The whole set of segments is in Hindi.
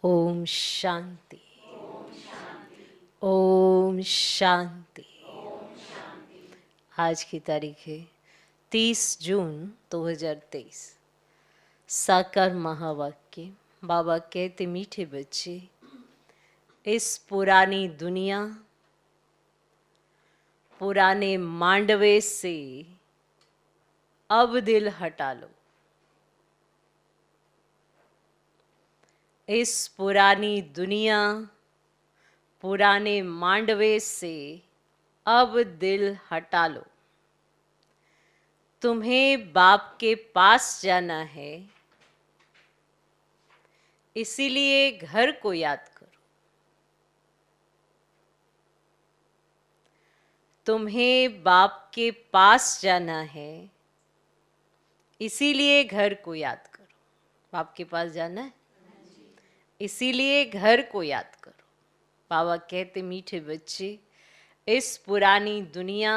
ओम शांति। ओम शांति। आज की तारीख है 30 जून 2023। साकार महावाक्य। बाबा कहते, मीठे बच्चे, इस पुरानी दुनिया, पुराने मांडवे से अब दिल हटा लो। इस पुरानी दुनिया, पुराने मांडवे से अब दिल हटा लो। तुम्हें बाप के पास जाना है, इसीलिए घर को याद करो। तुम्हें बाप के पास जाना है, इसीलिए घर को याद करो। बाप के पास जाना है, इसीलिए घर को याद करो। बाबा कहते, मीठे बच्चे, इस पुरानी दुनिया,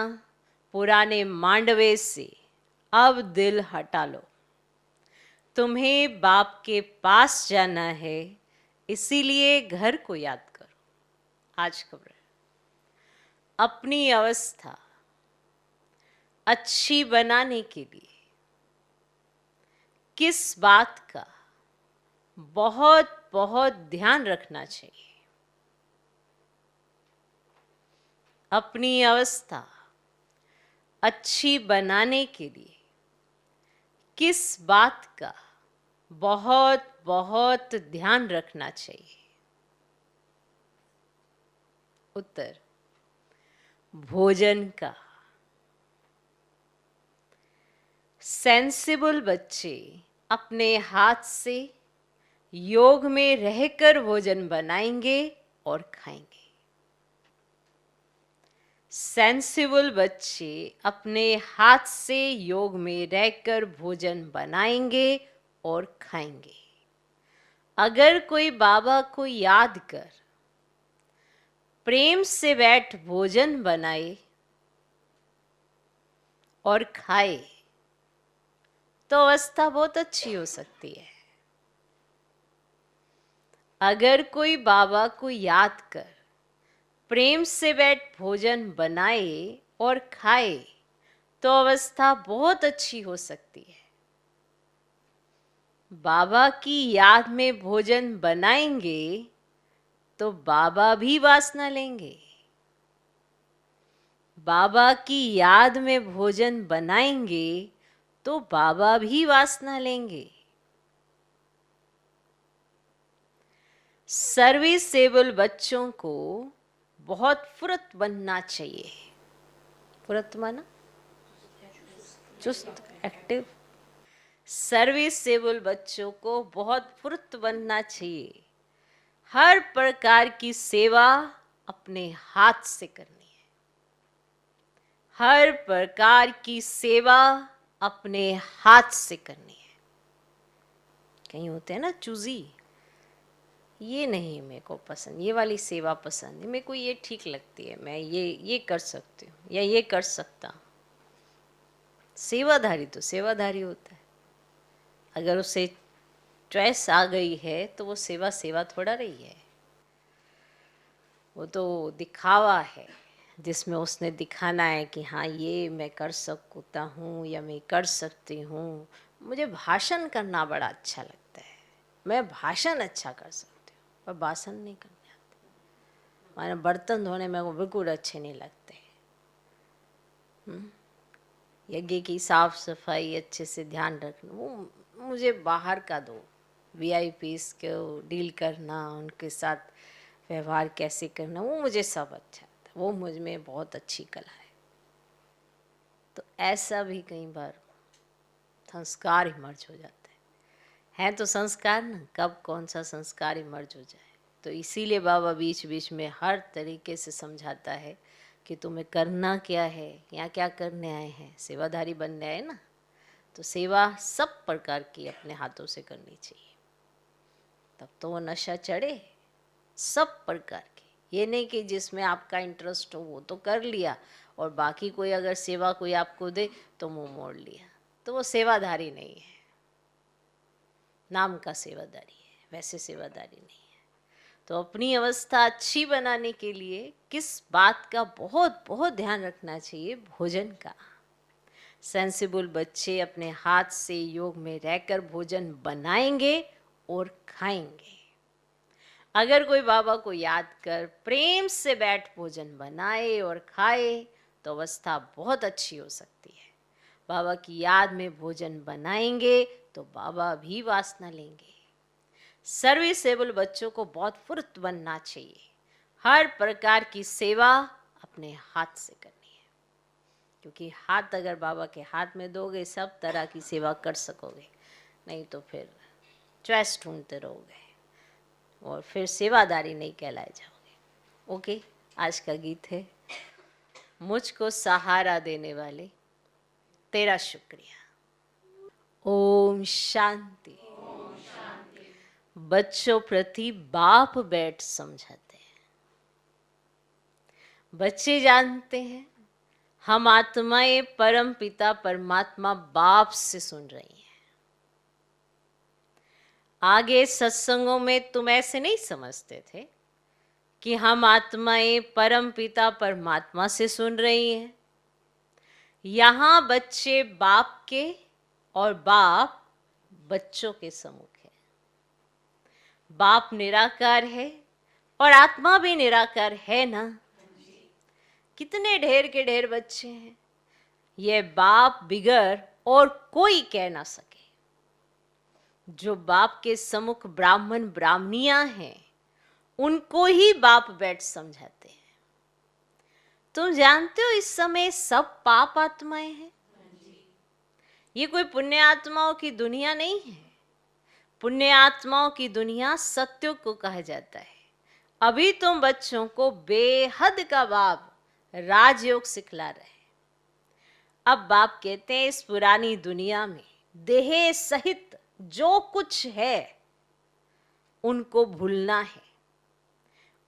पुराने मांडवे से अब दिल हटा लो। तुम्हें बाप के पास जाना है, इसीलिए घर को याद करो। आज खबर, अपनी अवस्था अच्छी बनाने के लिए किस बात का बहुत बहुत ध्यान रखना चाहिए? अपनी अवस्था अच्छी बनाने के लिए किस बात का बहुत बहुत ध्यान रखना चाहिए? उत्तर, भोजन का। सेंसिबल बच्चे अपने हाथ से योग में रहकर भोजन बनाएंगे और खाएंगे। सेंसिबल बच्चे अपने हाथ से योग में रहकर भोजन बनाएंगे और खाएंगे। अगर कोई बाबा को याद कर प्रेम से बैठ भोजन बनाए और खाए तो अवस्था बहुत अच्छी हो सकती है। अगर कोई बाबा को याद कर प्रेम से बैठ भोजन बनाए और खाए तो अवस्था बहुत अच्छी हो सकती है। बाबा की याद में भोजन बनाएंगे तो बाबा भी वासना लेंगे। बाबा की याद में भोजन बनाएंगे तो बाबा भी वासना लेंगे। सर्विसेबल बच्चों को बहुत फुर्त बनना चाहिए। फुर्त माना चुस्त, एक्टिव। सर्विसेबल बच्चों को बहुत फुर्त बनना चाहिए। हर प्रकार की सेवा अपने हाथ से करनी है। हर प्रकार की सेवा अपने हाथ से करनी है। कहीं होते हैं ना चूजी, ये नहीं मेरे को पसंद, ये वाली सेवा पसंद है, मेरे को ये ठीक लगती है, मैं ये कर सकती हूँ या ये कर सकता हूँ। सेवाधारी तो सेवाधारी होता है। अगर उसे चॉइस आ गई है तो वो सेवा सेवा थोड़ा रही है, वो तो दिखावा है जिसमें उसने दिखाना है कि हाँ ये मैं कर सकता हूँ या मैं कर सकती हूँ। मुझे भाषण करना बड़ा अच्छा लगता है, मैं भाषण अच्छा कर सकती हूँ, पर भाषण नहीं करने आते। माने बर्तन धोने में वो बिल्कुल अच्छे नहीं लगते। यज्ञ की साफ सफाई अच्छे से ध्यान रखना, वो मुझे बाहर का दो। वीआईपीस को डील करना, उनके साथ व्यवहार कैसे करना, वो मुझे सब अच्छा आता है, वो मुझ में बहुत अच्छी कला है। तो ऐसा भी कई बार संस्कार इमर्ज हो जाता है तो संस्कार ना, कब कौन सा संस्कार इमर्ज हो जाए। तो इसीलिए बाबा बीच बीच में हर तरीके से समझाता है कि तुम्हें करना क्या है, यहाँ क्या करने आए हैं, सेवाधारी बनने आए ना। तो सेवा सब प्रकार की अपने हाथों से करनी चाहिए, तब तो वो नशा चढ़े। सब प्रकार की, ये नहीं कि जिसमें आपका इंटरेस्ट हो वो तो कर लिया और बाकी कोई अगर सेवा कोई आपको दे तो मुंह मोड़ लिया, तो वो सेवाधारी नहीं है। नाम का सेवाधारी है, वैसे सेवाधारी नहीं है। तो अपनी अवस्था अच्छी बनाने के लिए किस बात का बहुत बहुत ध्यान रखना चाहिए? भोजन का। सेंसिबल बच्चे अपने हाथ से योग में रहकर भोजन बनाएंगे और खाएंगे। अगर कोई बाबा को याद कर प्रेम से बैठ भोजन बनाए और खाए तो अवस्था बहुत अच्छी हो सकती है। बाबा की याद में भोजन बनाएंगे तो बाबा भी वासना लेंगे। सर्विसेबल बच्चों को बहुत फुर्त बनना चाहिए। हर प्रकार की सेवा अपने हाथ से करनी है, क्योंकि हाथ अगर बाबा के हाथ में दोगे सब तरह की सेवा कर सकोगे, नहीं तो फिर चॉइस ढूंढते रहोगे और फिर सेवादारी नहीं कहलाए जाओगे। ओके, आज का गीत है मुझको सहारा देने वाले तेरा शुक्रिया। ओम शांति। बच्चों प्रति बाप बैठ समझाते हैं। बच्चे जानते हैं हम आत्माएं परम पिता परमात्मा बाप से सुन रही हैं। आगे सत्संगों में तुम ऐसे नहीं समझते थे कि हम आत्माएं परम पिता परमात्मा से सुन रही हैं। यहाँ बच्चे बाप के और बाप बच्चों के सम्मुख है। बाप निराकार है और आत्मा भी निराकार है ना। कितने ढेर के ढेर बच्चे हैं, ये बाप बिगर और कोई कह ना सके। जो बाप के सम्मुख ब्राह्मण ब्राह्मणियां हैं उनको ही बाप बैठ समझाते हैं। तुम जानते हो इस समय सब पाप आत्माएं हैं। ये कोई पुण्य आत्माओं की दुनिया नहीं है। पुण्य आत्माओं की दुनिया सत्य को कहा जाता है। अभी तुम बच्चों को बेहद का बाप राजयोग सिखला रहे हैं। अब बाप कहते हैं इस पुरानी दुनिया में देह सहित जो कुछ है उनको भूलना है,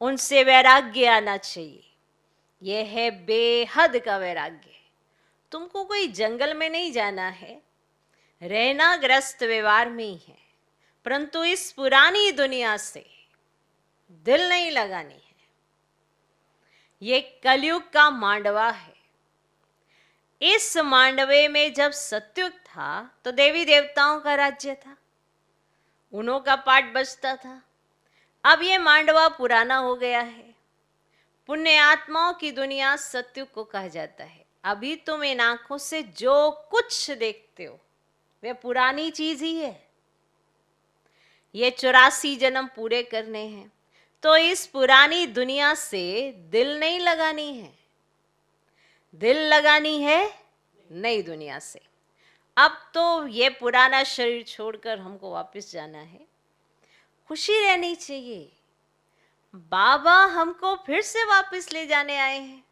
उनसे वैराग्य आना चाहिए। यह है बेहद का वैराग्य। तुमको कोई जंगल में नहीं जाना है, रहना ग्रस्त व्यवहार में ही है, परंतु इस पुरानी दुनिया से दिल नहीं लगानी है। ये कलयुग का मांडवा है। इस मांडवे में जब सतयुग था तो देवी देवताओं का राज्य था, उन्हों का पाठ बजता था। अब ये मांडवा पुराना हो गया है। पुण्य आत्माओं की दुनिया सतयुग को कहा जाता है। अभी तुम इन आंखों से जो कुछ देखते हो वह पुरानी चीज ही है। ये 84 जन्म पूरे करने हैं, तो इस पुरानी दुनिया से दिल नहीं लगानी है, दिल लगानी है नई दुनिया से। अब तो ये पुराना शरीर छोड़कर हमको वापस जाना है। खुशी रहनी चाहिए। बाबा हमको फिर से वापस ले जाने आए हैं,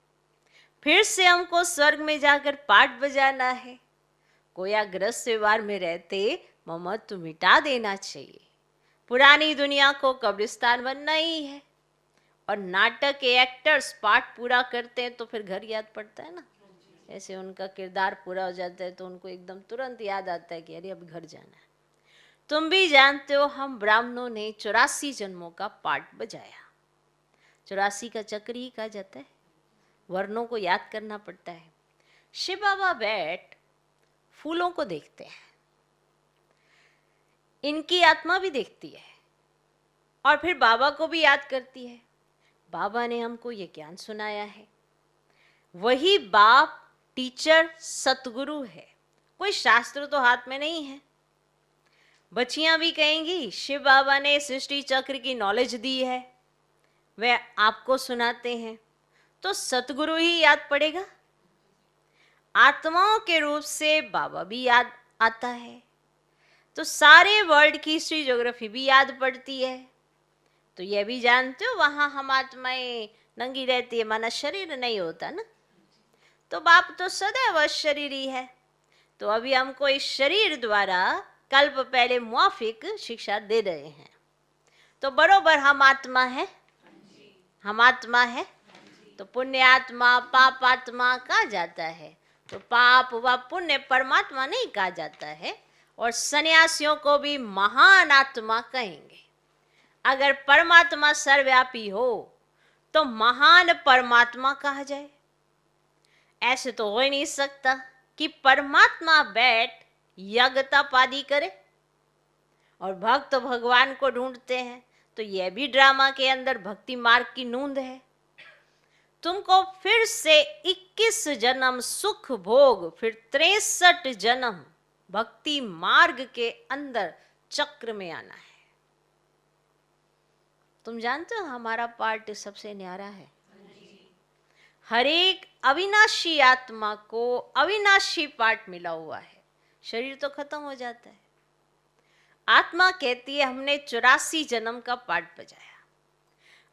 फिर से हमको स्वर्ग में जाकर पाठ बजाना है। कोया ग्रस्त व्यवहार में रहते ममत्व मिटा देना चाहिए। पुरानी दुनिया को कब्रिस्तान बनना ही है। और नाटक के एक्टर्स पाठ पूरा करते हैं तो फिर घर याद पड़ता है ना। ऐसे उनका किरदार पूरा हो जाता है तो उनको एकदम तुरंत याद आता है कि अरे अब घर जाना है। तुम भी जानते हो हम ब्राह्मणों ने 84 जन्मों का पाठ बजाया। 84 का चक्र ही कहा जाता है। वर्णों को याद करना पड़ता है। शिव बाबा बैठ फूलों को देखते हैं, इनकी आत्मा भी देखती है और फिर बाबा को भी याद करती है। बाबा ने हमको ये ज्ञान सुनाया है। वही बाप टीचर सतगुरु है। कोई शास्त्र तो हाथ में नहीं है। बच्चियां भी कहेंगी शिव बाबा ने सृष्टि चक्र की नॉलेज दी है, वह आपको सुनाते हैं, तो सतगुरु ही याद पड़ेगा। आत्माओं के रूप से बाबा भी याद आता है, तो सारे वर्ल्ड की हिस्ट्री ज्योग्राफी भी याद पड़ती है। तो यह भी जानते हो वहां हम आत्माएं नंगी रहती है, माना शरीर नहीं होता ना। तो बाप तो सदैव शरीर ही है। तो अभी हमको इस शरीर द्वारा कल्प पहले मुआफिक शिक्षा दे रहे हैं। तो बरोबर हम आत्मा है, हम आत्मा है। तो पुण्य आत्मा पाप आत्मा कहा जाता है, तो पाप व पुण्य परमात्मा नहीं कहा जाता है। और सन्यासियों को भी महान आत्मा कहेंगे। अगर परमात्मा सर्वव्यापी हो तो महान परमात्मा कहा जाए? ऐसे तो हो ही नहीं सकता कि परमात्मा बैठ यज्ञ तप आदि करे और भक्त भगवान को ढूंढते हैं। तो यह भी ड्रामा के अंदर भक्ति मार्ग की नूंद है। तुमको फिर से 21 जन्म सुख भोग, फिर 63 जन्म भक्ति मार्ग के अंदर चक्र में आना है। तुम जानते हो हमारा पार्ट सबसे न्यारा है। हर एक अविनाशी आत्मा को अविनाशी पार्ट मिला हुआ है। शरीर तो खत्म हो जाता है। आत्मा कहती है हमने 84 जन्म का पाठ बजाया,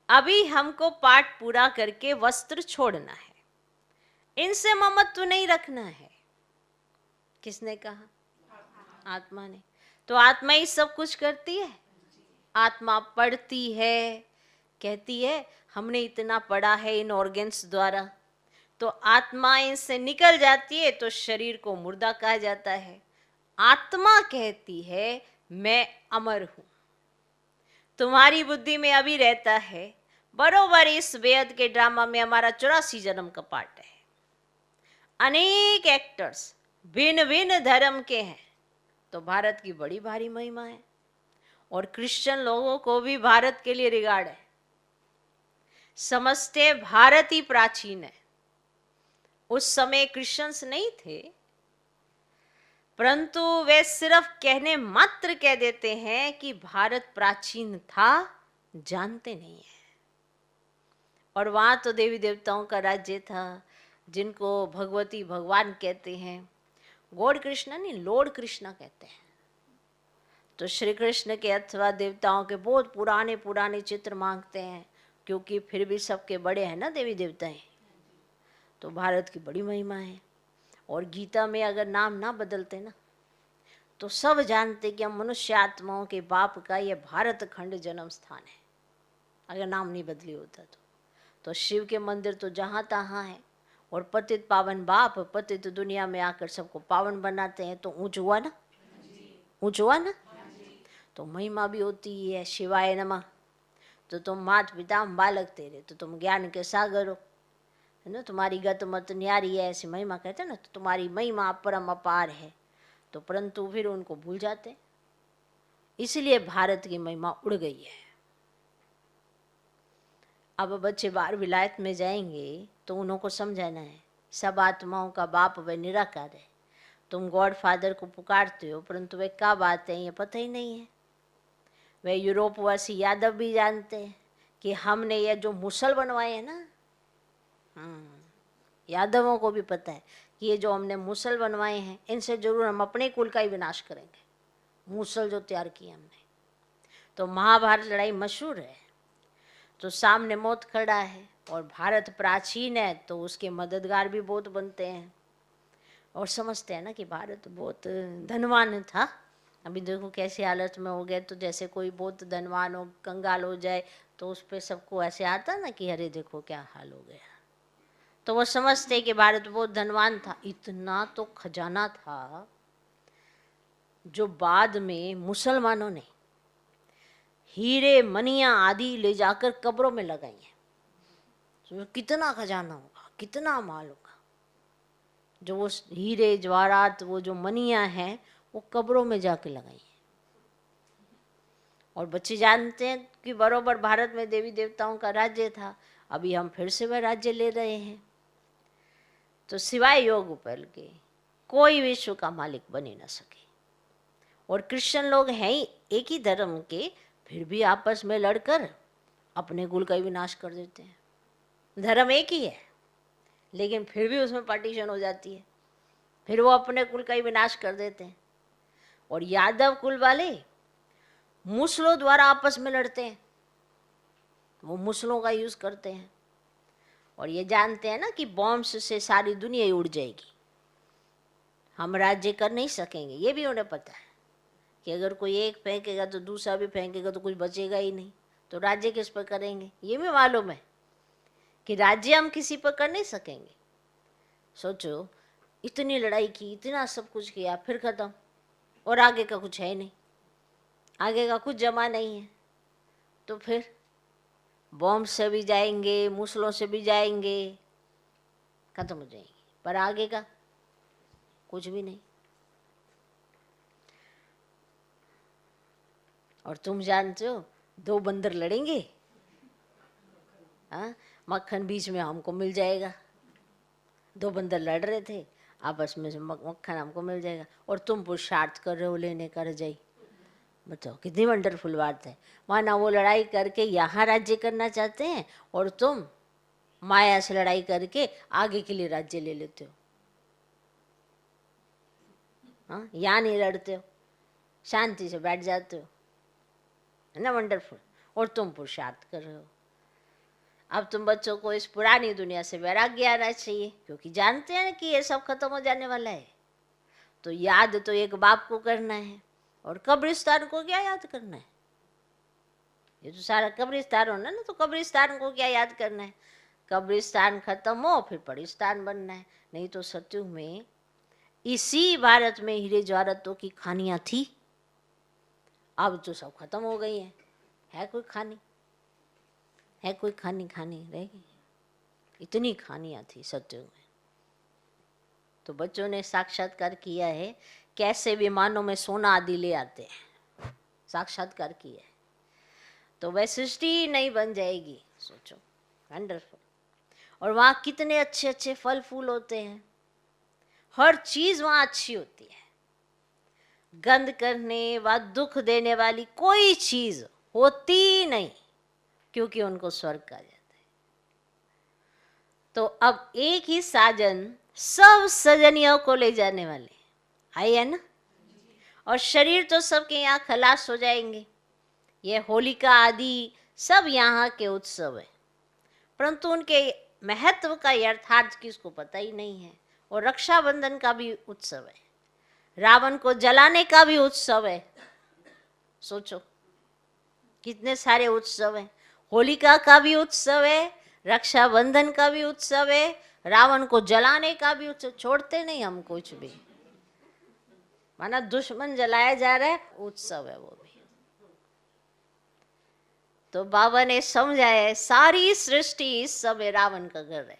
अभी हमको पाठ पूरा करके वस्त्र छोड़ना है, इनसे ममत्व नहीं रखना है। किसने कहा? आत्मा ने। तो आत्मा ही सब कुछ करती है। आत्मा पढ़ती है, कहती है हमने इतना पढ़ा है इन ऑर्गन्स द्वारा, तो आत्मा इनसे निकल जाती है तो शरीर को मुर्दा कहा जाता है। आत्मा कहती है मैं अमर हूं। तुम्हारी बुद्धि में अभी रहता है, बरोबर इस बेहद के ड्रामा में हमारा 84 जन्म का पार्ट है। अनेक एक्टर्स भिन्न भिन्न धर्म के हैं, तो भारत की बड़ी भारी महिमा है। और क्रिश्चियन लोगों को भी भारत के लिए रिगार्ड है, समझते भारत ही प्राचीन है। उस समय क्रिश्चियंस नहीं थे, परंतु वे सिर्फ कहने मात्र कह देते हैं कि भारत प्राचीन था, जानते नहीं है। और वहां तो देवी देवताओं का राज्य था, जिनको भगवती भगवान कहते हैं। गॉड कृष्णा नहीं, लॉर्ड कृष्णा कहते हैं। तो श्री कृष्ण के अथवा देवताओं के बहुत पुराने पुराने चित्र मांगते हैं, क्योंकि फिर भी सबके बड़े हैं ना देवी देवताएं। तो भारत की बड़ी महिमा है। और गीता में अगर नाम ना बदलते ना, तो सब जानते कि हम मनुष्य आत्माओं के बाप का यह भारत खंड जन्म स्थान है। अगर नाम नहीं बदली होता तो शिव के मंदिर तो जहाँ तहाँ है। और पतित पावन बाप पतित दुनिया में आकर सबको पावन बनाते हैं। तो ऊंच हुआ ना, ऊंच हुआ ना। तो महिमा भी होती है शिवाय नमः। तो तुम मात पिता बालक तेरे, तो तुम ज्ञान के सागर हो, है ना। तुम्हारी गत मत न्यारी है, ऐसी महिमा कहते हैं ना। तो तुम्हारी महिमा परम अपार है। तो परंतु फिर उनको भूल जाते, इसलिए भारत की महिमा उड़ गई है। अब बच्चे बाहर विलायत में जाएंगे तो उनको समझाना है सब आत्माओं का बाप वह निराकार है। तुम गॉड फादर को पुकारते हो, परंतु वे क्या बात है ये पता ही नहीं है। वे यूरोपवासी यादव भी जानते हैं कि हमने ये जो मुसल बनवाए हैं ना, यादवों को भी पता है कि ये जो हमने मुसल बनवाए हैं, इनसे जरूर हम अपने कुल का ही विनाश करेंगे। मुसल जो तैयार किए हमने। तो महाभारत लड़ाई मशहूर है। तो सामने मौत खड़ा है और भारत प्राचीन है, तो उसके मददगार भी बहुत बनते हैं। और समझते हैं ना कि भारत बहुत धनवान था। अभी देखो कैसी हालत में हो गए। तो जैसे कोई बहुत धनवान हो, कंगाल हो जाए, तो उस पर सबको ऐसे आता ना कि अरे देखो क्या हाल हो गया। तो वो समझते कि भारत बहुत धनवान था। इतना तो खजाना था जो बाद में मुसलमानों ने हीरे मनिया आदि ले जाकर कब्रों में लगाई है। तो कितना खजाना होगा, कितना माल होगा। जो वो हीरे जवाहरात, वो जो मनिया हैं, वो कब्रों में जाके लगाई है। और बच्चे जानते हैं कि बरोबर भारत में देवी देवताओं का राज्य था। अभी हम फिर से वह राज्य ले रहे हैं। तो सिवाय योग उपल के कोई विश्व का मालिक बन ही ना सके। और क्रिश्चियन लोग हैं ही एक ही धर्म के, फिर भी आपस में लड़कर अपने कुल का ही विनाश कर देते हैं। धर्म एक ही है, लेकिन फिर भी उसमें पार्टीशन हो जाती है। फिर वो अपने कुल का ही विनाश कर देते हैं। और यादव कुल वाले मुसलों द्वारा आपस में लड़ते हैं, वो मुसलों का यूज करते हैं। और ये जानते हैं ना कि बॉम्ब से सारी दुनिया ही उड़ जाएगी, हम राज्य कर नहीं सकेंगे। ये भी उन्हें पता है कि अगर कोई एक फेंकेगा तो दूसरा भी फेंकेगा, तो कुछ बचेगा ही नहीं। तो राज्य किस पर करेंगे? ये भी मालूम है कि राज्य हम किसी पर कर नहीं सकेंगे। सोचो, इतनी लड़ाई की, इतना सब कुछ किया, फिर खत्म। और आगे का कुछ है नहीं, आगे का कुछ जमा नहीं है। तो फिर बॉम्ब से भी जाएंगे, मूसलों से भी जाएंगे, खत्म हो जाएंगे, पर आगे का कुछ भी नहीं। और तुम जानते हो 2 बंदर लड़ेंगे, हाँ, मक्खन बीच में हमको मिल जाएगा। 2 बंदर लड़ रहे थे आपस में, मक्खन हमको मिल जाएगा, और तुम पुरुषार्थ कर रहे हो लेने का रजाई। बताओ कितनी वंडरफुल बात है। माना वो लड़ाई करके यहाँ राज्य करना चाहते हैं और तुम माया से लड़ाई करके आगे के लिए राज्य ले लेते हो। हाँ, यहाँ नहीं लड़ते हो, शांति से बैठ जाते हो, है ना वंडरफुल। और तुम पुरुषार्थ कर रहे हो। अब तुम बच्चों को इस पुरानी दुनिया से वैराग्य आना चाहिए, क्योंकि जानते हैं कि ये सब खत्म हो जाने वाला है। तो याद तो एक बाप को करना है, और कब्रिस्तान को क्या याद करना है? ये तो सारा कब्रिस्तान होना ना, तो कब्रिस्तान को क्या याद करना है? कब्रिस्तान खत्म हो फिर पड़िस्तान बनना है। नहीं तो सत्युग में इसी भारत में हीरे जवाहरातों की खानियां थी, अब तो सब खत्म हो गई है कोई खानी? है कोई खानी रह गई? इतनी खानियां थी सत्युग में। तो बच्चों ने साक्षात्कार किया है, कैसे विमानों में सोना आदि ले आते हैं, साक्षात्कार किया है। तो वह सृष्टि ही नहीं बन जाएगी, सोचो, वंडरफुल। और वहाँ कितने अच्छे अच्छे फल फूल होते हैं, हर चीज वहाँ अच्छी होती है। गंध करने व दुख देने वाली कोई चीज होती नहीं, क्योंकि उनको स्वर्ग कहा जाता है। तो अब एक ही साजन सब सजनियों को ले जाने वाले आई है ना। और शरीर तो सबके यहाँ खलास हो जाएंगे। ये होलिका आदि सब यहाँ के उत्सव है, परंतु उनके महत्व का यथार्थ किसको पता ही नहीं है। और रक्षाबंधन का भी उत्सव है, रावण को जलाने का भी उत्सव है। सोचो कितने सारे उत्सव हैं। होलिका का भी उत्सव है, रक्षाबंधन का भी उत्सव है, रावण को जलाने का भी उत्सव। छोड़ते नहीं हम कुछ भी, माना दुश्मन जलाया जा रहा है, उत्सव है वो भी। तो बाबा ने समझाया है, सारी सृष्टि इस समय रावण का घर है,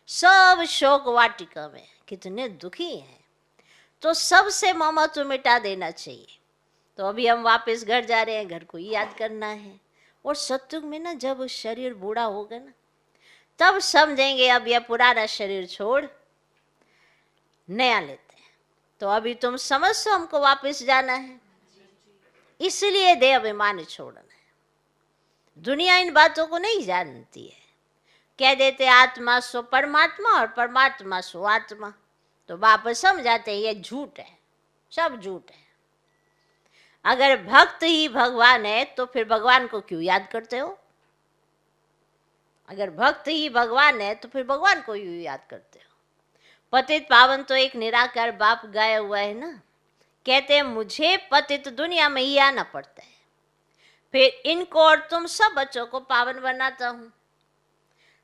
सब शोक वाटिका में, कितने दुखी हैं। तो सबसे ममत्व मिटा देना चाहिए। तो अभी हम वापस घर जा रहे हैं, घर को ही याद करना है। और सत्युग में ना, जब शरीर बूढ़ा होगा ना, तब समझेंगे अब यह पुराना शरीर छोड़ नया लेते हैं। तो अभी तुम समझो हमको वापस जाना है, इसलिए देह अभिमान छोड़ना है। दुनिया इन बातों को नहीं जानती है, कह देते आत्मा सो परमात्मा और परमात्मा सो आत्मा। तो बाप समझाते हैं ये झूठ है, सब झूठ है। अगर भक्त ही भगवान है तो फिर भगवान को क्यों याद करते हो? अगर भक्त ही भगवान है तो फिर भगवान को क्यों याद करते हो? पतित पावन तो एक निराकार बाप गाया हुआ है ना, कहते हैं मुझे पतित दुनिया में ही आना पड़ता है, फिर इनको और तुम सब बच्चों को पावन बनाता हूं,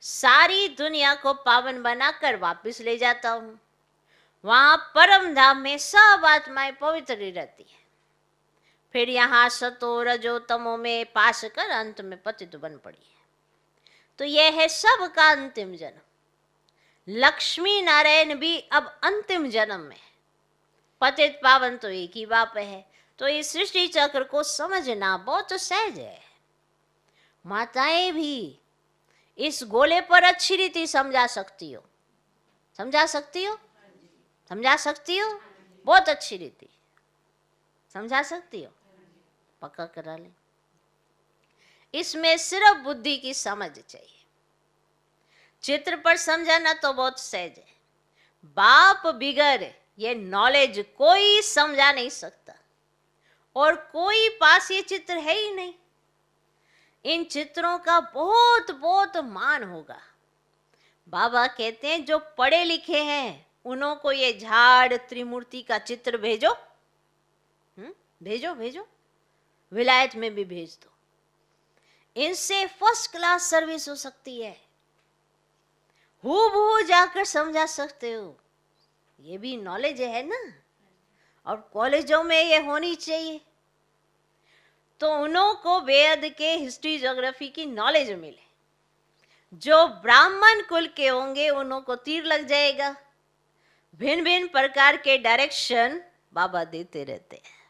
सारी दुनिया को पावन बनाकर वापस ले जाता हूं। वहां परम धाम में सब आत्माएं पवित्र रहती है, फिर यहाँ सतो रजो तमो में पास कर अंत में पतित बन पड़ी है। तो यह है सबका अंतिम जन्म। लक्ष्मी नारायण भी अब अंतिम जन्म में है, पतित पावन तो एक ही बाप है। तो इस सृष्टि चक्र को समझना बहुत सहज है। माताएं भी इस गोले पर अच्छी रीति समझा सकती हो, समझा सकती हो, समझा सकती हो, बहुत अच्छी रीति समझा सकती हो, पक्का करा ले। इसमें सिर्फ बुद्धि की समझ चाहिए, चित्र पर समझाना तो बहुत सहज है। बाप बिगर ये नॉलेज कोई समझा नहीं सकता, और कोई पास ये चित्र है ही नहीं। इन चित्रों का बहुत बहुत मान होगा। बाबा कहते हैं जो पढ़े लिखे हैं उन्हों को ये झाड़ त्रिमूर्ति का चित्र भेजो, भेजो भेजो, विलायत में भी भेज दो, इनसे फर्स्ट क्लास सर्विस हो सकती है। हूबहू जाकर समझा सकते हो, ये भी नॉलेज है ना। और कॉलेजों में ये होनी चाहिए। तो उन्हों को वेद के हिस्ट्री ज्योग्राफी की नॉलेज मिले। जो ब्राह्मण कुल के होंगे उन्हों को तीर लग जाएगा। भिन्न भिन्न प्रकार के डायरेक्शन बाबा देते रहते हैं।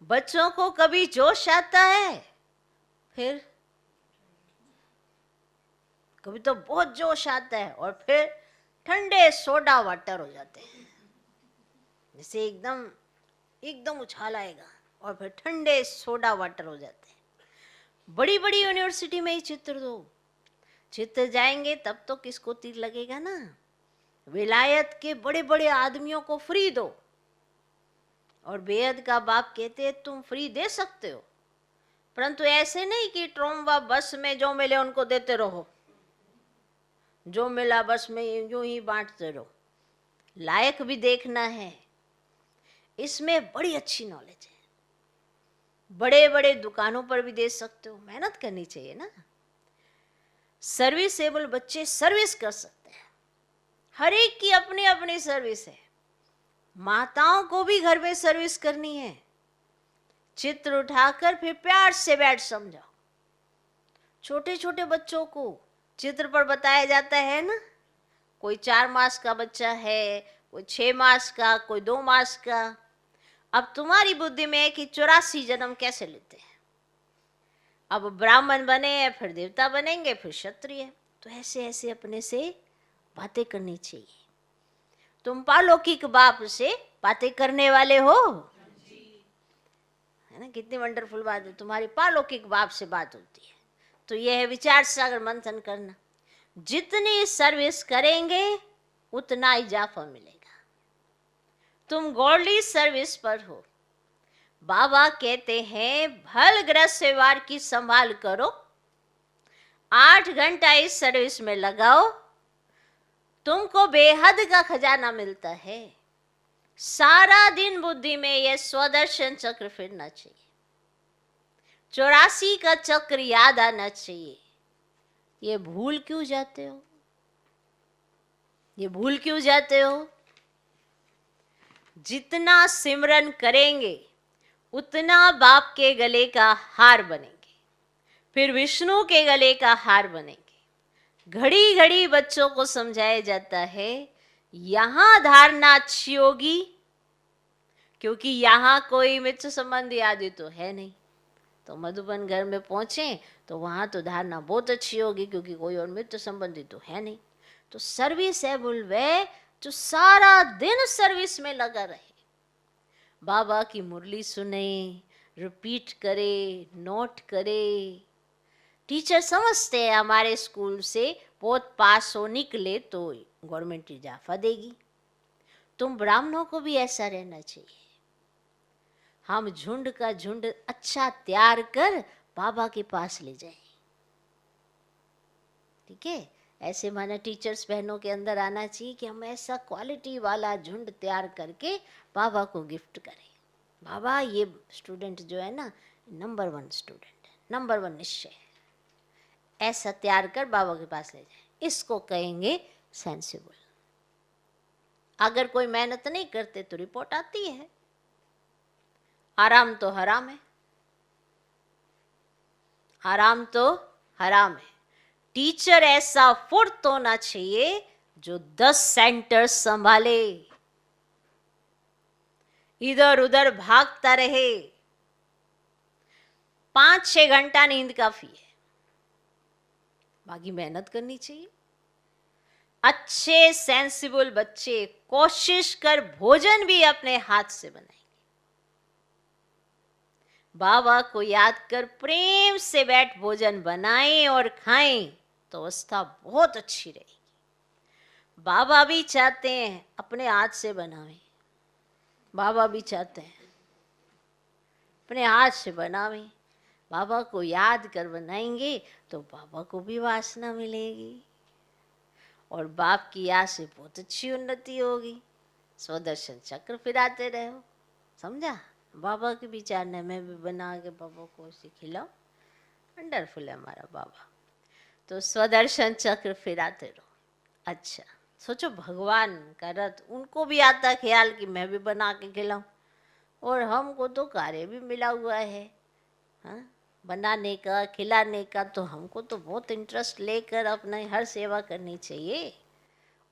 बच्चों को कभी जोश आता है, फिर कभी तो बहुत जोश आता है और फिर ठंडे सोडा वाटर हो जाते हैं। जैसे एकदम एकदम उछाल आएगा और फिर ठंडे सोडा वाटर हो जाते हैं। बड़ी बड़ी यूनिवर्सिटी में ही चित्र दो, चित्र जाएंगे तब तो किसको तीर लगेगा ना। विलायत के बड़े बड़े आदमियों को फ्री दो, और बेहद का बाप कहते हैं तुम फ्री दे सकते हो, परंतु ऐसे नहीं कि ट्रोमवा बस में जो मिले उनको देते रहो, जो मिला बस में यूं ही बांटते रहो। लायक भी देखना है। इसमें बड़ी अच्छी नॉलेज है। बड़े बड़े दुकानों पर भी दे सकते हो, मेहनत करनी चाहिए ना। सर्विसेबल बच्चे सर्विस कर सकते हैं। हर एक की अपनी अपनी सर्विस है। माताओं को भी घर में सर्विस करनी है। चित्र उठाकर फिर प्यार से बैठ समझाओ। छोटे छोटे बच्चों को चित्र पर बताया जाता है ना। कोई 4 मास का बच्चा है, कोई 6 मास का, कोई 2 मास का। अब तुम्हारी बुद्धि में है कि 84 जन्म कैसे लेते हैं। अब ब्राह्मण बने, फिर देवता बनेंगे, फिर क्षत्रिय। तो ऐसे ऐसे अपने से बातें करनी चाहिए। तुम पालौकिक बाप से बातें करने वाले हो, है ना। कितनी वंडरफुल बात है, तुम्हारी पालौकिक बाप से बात होती है। तो यह है विचार सागर मंथन करना। जितनी सर्विस करेंगे उतना इजाफा मिलेगा। तुम गॉडली सर्विस पर हो। बाबा कहते हैं भल ग्रस्त व्यवहार की संभाल करो, 8 घंटा इस सर्विस में लगाओ, तुमको बेहद का खजाना मिलता है। सारा दिन बुद्धि में यह स्वदर्शन चक्र फिरना चाहिए। 84 का चक्र याद आना चाहिए। ये भूल क्यों जाते हो, ये भूल क्यों जाते हो। जितना सिमरन करेंगे उतना बाप के गले का हार बनेंगे, फिर विष्णु के गले का हार बनेंगे। घड़ी घड़ी बच्चों को समझाया जाता है यहां धारणा अच्छी होगी, क्योंकि यहां कोई मित्र संबंधी आदि तो है नहीं। तो मधुबन घर में पहुंचे तो वहां तो धारणा बहुत अच्छी होगी, क्योंकि कोई और मित्र संबंधी तो है नहीं। तो सर्विस है बुलवे जो सारा दिन सर्विस में लगा रहे, बाबा की मुरली सुने, रिपीट करे, नोट करे। टीचर समझते हैं हमारे स्कूल से बहुत पास हो निकले तो गवर्नमेंट इजाफा देगी। तुम ब्राह्मणों को भी ऐसा रहना चाहिए। हम झुंड का झुंड अच्छा तैयार कर बाबा के पास ले जाएं, ठीक है। ऐसे माना टीचर्स बहनों के अंदर आना चाहिए कि हम ऐसा क्वालिटी वाला झुंड तैयार करके बाबा को गिफ्ट करें। बाबा ये स्टूडेंट जो है ना नंबर 1 स्टूडेंट है, नंबर 1 निश्चय है। ऐसा तैयार कर बाबा के पास ले जाए। इसको कहेंगे सेंसिबल। अगर कोई मेहनत नहीं करते तो रिपोर्ट आती है, आराम तो हराम है, आराम तो हराम है। टीचर ऐसा फुर्त होना चाहिए जो 10 सेंटर संभाले, इधर उधर भागता रहे। 5-6 घंटा नींद काफी है, बाकी मेहनत करनी चाहिए। अच्छे सेंसिबल बच्चे कोशिश कर भोजन भी अपने हाथ से बनाएंगे। बाबा को याद कर प्रेम से बैठ भोजन बनाएं और खाएं तो अवस्था बहुत अच्छी रहेगी। बाबा भी चाहते हैं अपने हाथ से बनावें, बाबा भी चाहते हैं अपने हाथ से बनावें। बाबा को याद कर बनाएंगे तो बाबा को भी वासना मिलेगी और बाप की याद से बहुत अच्छी उन्नति होगी। स्वदर्शन चक्र फिराते रहो, समझा। बाबा के विचार ने मैं भी बना के बाबा को ऐसे खिलाऊं। वंडरफुल है हमारा बाबा। तो स्वदर्शन चक्र फिराते रहो। अच्छा सोचो भगवान का रथ, उनको भी आता ख्याल कि मैं भी बना के खिलाऊं, और हमको तो कार्य भी मिला हुआ है। हाँ, बनाने का, खिलाने का, तो हमको तो बहुत इंटरेस्ट लेकर अपने हर सेवा करनी चाहिए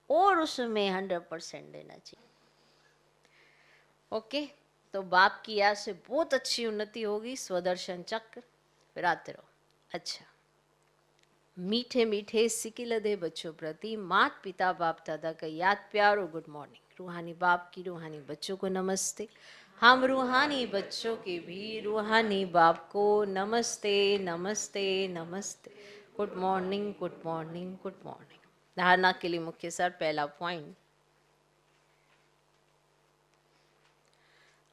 और उसमें 100% देना चाहिए। ओके, तो बाप की याद से बहुत अच्छी उन्नति होगी। स्वदर्शन चक्र, फिर आते रहो। अच्छा, मीठे मीठे सिकिलधे बच्चों प्रति मात पिता बाप दादा का याद प्यार और गुड मॉर्निंग। रूहानी बाप की रूहानी बच्चों को नमस्ते। हम रूहानी बच्चों के भी रूहानी बाप को नमस्ते नमस्ते नमस्ते। Good morning good morning good morning. धारणा के लिए मुख्य सर पहला पॉइंट,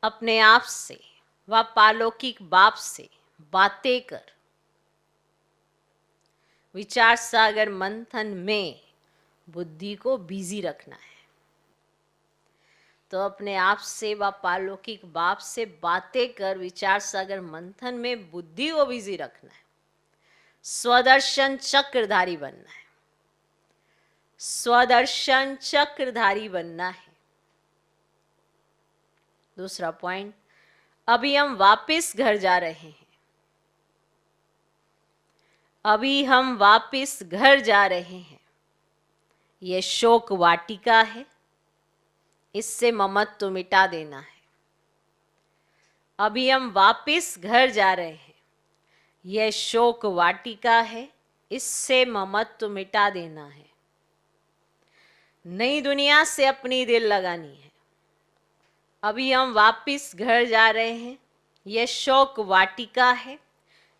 अपने आप से व पालौकिक बाप से बातें कर विचार सागर मंथन में बुद्धि को बिजी रखना है। तो अपने आप से व पालौकिक बाप से बातें कर विचार सागर मंथन में बुद्धि को बिजी रखना है। स्वदर्शन चक्रधारी बनना है। स्वदर्शन चक्रधारी बनना है। दूसरा पॉइंट, अभी हम वापस घर जा रहे हैं। अभी हम वापस घर जा रहे हैं। यह शोक वाटिका है, इससे ममत्व मिटा देना है। अभी हम वापस घर जा रहे हैं। यह शोक वाटिका है, इससे ममत्व मिटा देना है। नई दुनिया से अपनी दिल लगानी है। अभी हम वापस घर जा रहे हैं। यह शोक वाटिका है,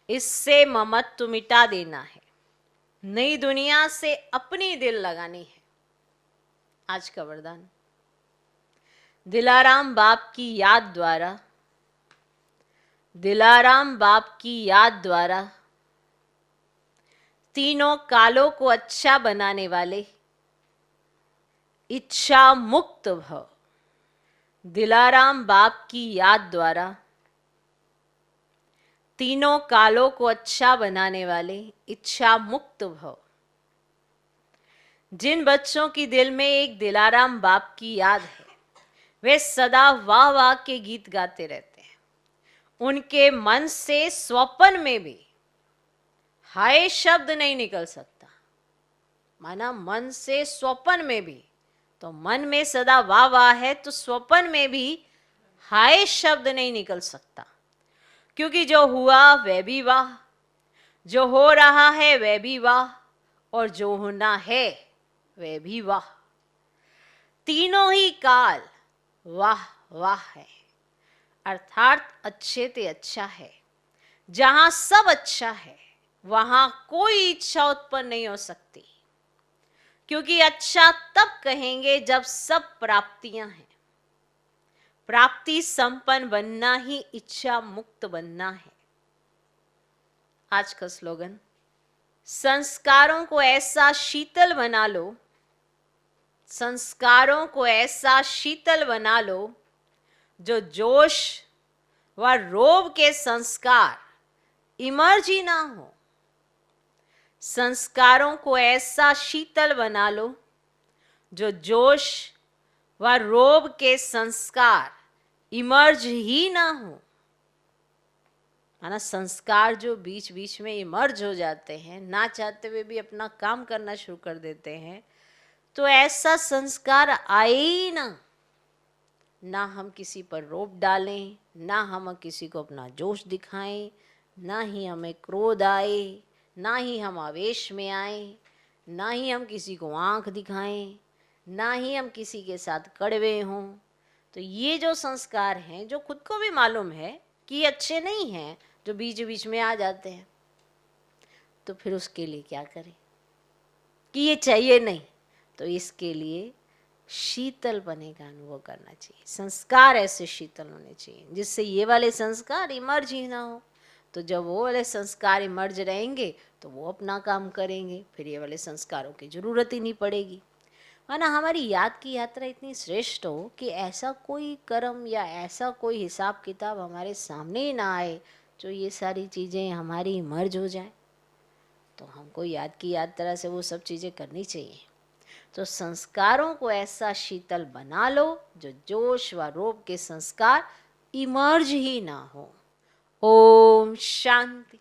इससे ममत्व मिटा देना है। नई दुनिया से अपनी दिल लगानी है। आज का वरदान, दिलाराम बाप की याद द्वारा, दिलाराम बाप की याद द्वारा तीनों कालों को अच्छा बनाने वाले इच्छा मुक्त भव। दिलाराम बाप की याद द्वारा तीनों कालों को अच्छा बनाने वाले इच्छा मुक्त भव। जिन बच्चों की दिल में एक दिलाराम बाप की याद है, वे सदा वाह वाह के गीत गाते रहते हैं। उनके मन से स्वप्न में भी हाय शब्द नहीं निकल सकता। माना मन से स्वप्न में भी, तो मन में सदा वाह वाह है, तो स्वप्न में भी हाय शब्द नहीं निकल सकता। क्योंकि जो हुआ वह भी वाह, जो हो रहा है वह भी वाह, और जो होना है वह भी वाह। तीनों ही काल वाह वाह है, अर्थात अच्छे ते अच्छा है। जहां सब अच्छा है वहां कोई इच्छा उत्पन्न नहीं हो सकती, क्योंकि अच्छा तब कहेंगे जब सब प्राप्तियां हैं। प्राप्ति संपन्न बनना ही इच्छा मुक्त बनना है। आज का स्लोगन, संस्कारों को ऐसा शीतल बना लो, संस्कारों को ऐसा शीतल बना लो जो जोश व रोब के संस्कार इमर्ज ही ना हो। संस्कारों को ऐसा शीतल बना लो जो जोश व रोब के संस्कार इमर्ज ही ना हो। माना संस्कार जो बीच बीच में इमर्ज हो जाते हैं, ना चाहते हुए भी अपना काम करना शुरू कर देते हैं, तो ऐसा संस्कार आए ही ना। ना हम किसी पर रोब डालें, ना हम किसी को अपना जोश दिखाएं, ना ही हमें क्रोध आए, ना ही हम आवेश में आए, ना ही हम किसी को आंख दिखाएं, ना ही हम किसी के साथ कड़वे हों। तो ये जो संस्कार हैं, जो खुद को भी मालूम है कि ये अच्छे नहीं हैं, जो बीच बीच में आ जाते हैं, तो फिर उसके लिए क्या करें कि ये चाहिए नहीं, तो इसके लिए शीतलपने का अनुभव करना चाहिए। संस्कार ऐसे शीतल होने चाहिए जिससे ये वाले संस्कार इमर्ज ही ना हो। तो जब वो वाले संस्कार इमर्ज रहेंगे तो वो अपना काम करेंगे, फिर ये वाले संस्कारों की जरूरत ही नहीं पड़ेगी। माना हमारी याद की यात्रा इतनी श्रेष्ठ हो कि ऐसा कोई कर्म या ऐसा कोई हिसाब किताब हमारे सामने ही ना आए जो ये सारी चीज़ें हमारी इमर्ज हो जाए। तो हमको याद की यात्रा से वो सब चीज़ें करनी चाहिए। तो संस्कारों को ऐसा शीतल बना लो जो जोश व रोब के संस्कार इमर्ज ही ना हो, ओम शांति।